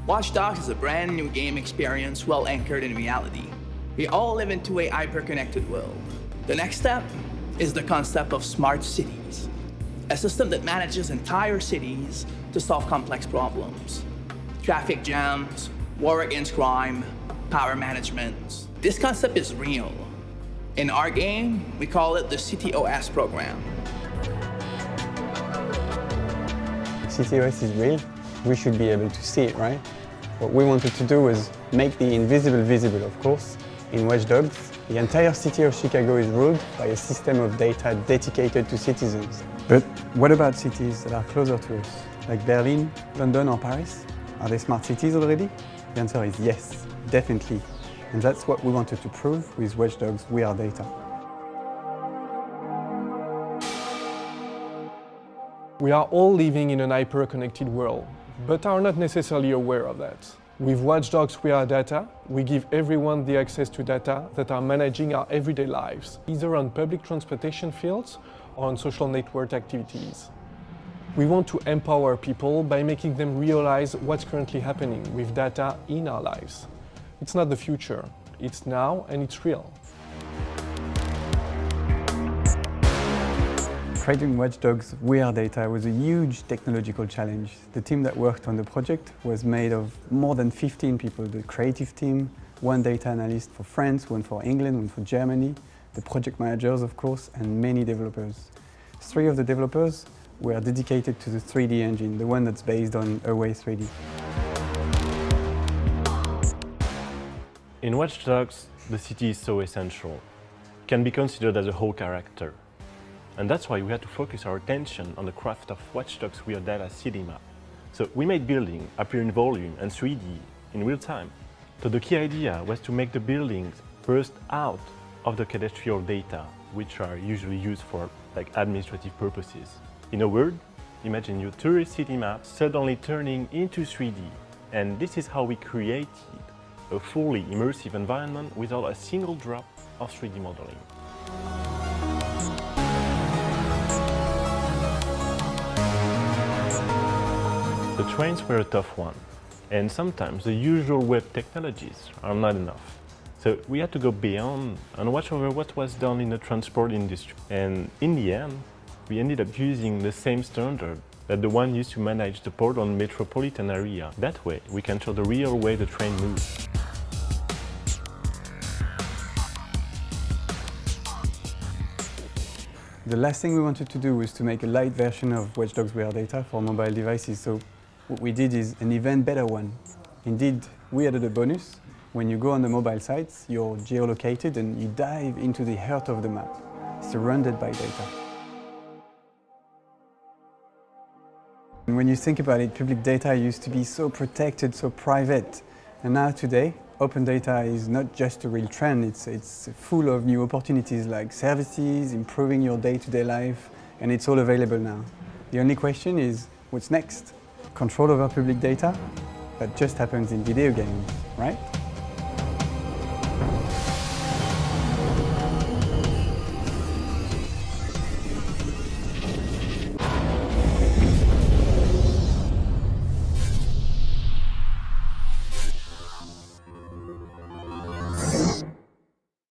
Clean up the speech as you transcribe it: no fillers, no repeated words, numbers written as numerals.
Watch Dogs is a brand new game experience well anchored in reality. We all live into a hyper-connected world. The next step is the concept of smart cities, a system that manages entire cities to solve complex problems. Traffic jams, war against crime, power management. This concept is real. In our game, we call it the CityOS program. CityOS is real. We should be able to see it, right? What we wanted to do was make the invisible visible, of course. In Watch Dogs, the entire city of Chicago is ruled by a system of data dedicated to citizens. But what about cities that are closer to us, like Berlin, London or Paris? Are they smart cities already? The answer is yes, definitely. And that's what we wanted to prove with Watch Dogs WeareData. We are all living in an hyper-connected world, but are not necessarily aware of that. With Watch Dogs WeareData, we give everyone the access to data that are managing our everyday lives, either on public transportation fields or on social network activities. We want to empower people by making them realize what's currently happening with data in our lives. It's not the future, it's now and it's real. Creating Watch Dogs WeareData was a huge technological challenge. The team that worked on the project was made of more than 15 people. The creative team, one data analyst for France, one for England, one for Germany, the project managers, of course, and many developers. 3 of the developers were dedicated to the 3D engine, the one that's based on Away 3D. In Watch Dogs, the city is so essential. It can be considered as a whole character. And that's why we had to focus our attention on the craft of Watch Dogs WeareData city map. So we made buildings appear in volume and 3D in real time. So the key idea was to make the buildings burst out of the cadastral data, which are usually used for administrative purposes. In a word, imagine your tourist city map suddenly turning into 3D. And this is how we created a fully immersive environment without a single drop of 3D modeling. The trains were a tough one, and sometimes the usual web technologies are not enough. So we had to go beyond and watch over what was done in the transport industry. And in the end, we ended up using the same standard that the one used to manage the Portland metropolitan area. That way, we can show the real way the train moves. The last thing we wanted to do was to make a light version of Watch Dogs WeareData for mobile devices. So what we did is an even better one. Indeed, we added a bonus. When you go on the mobile sites, you're geolocated and you dive into the heart of the map, surrounded by data. And when you think about it, public data used to be so protected, so private. And now today, open data is not just a real trend, it's full of new opportunities like services, improving your day-to-day life, and it's all available now. The only question is, what's next? Control over public data? That just happens in video games, right?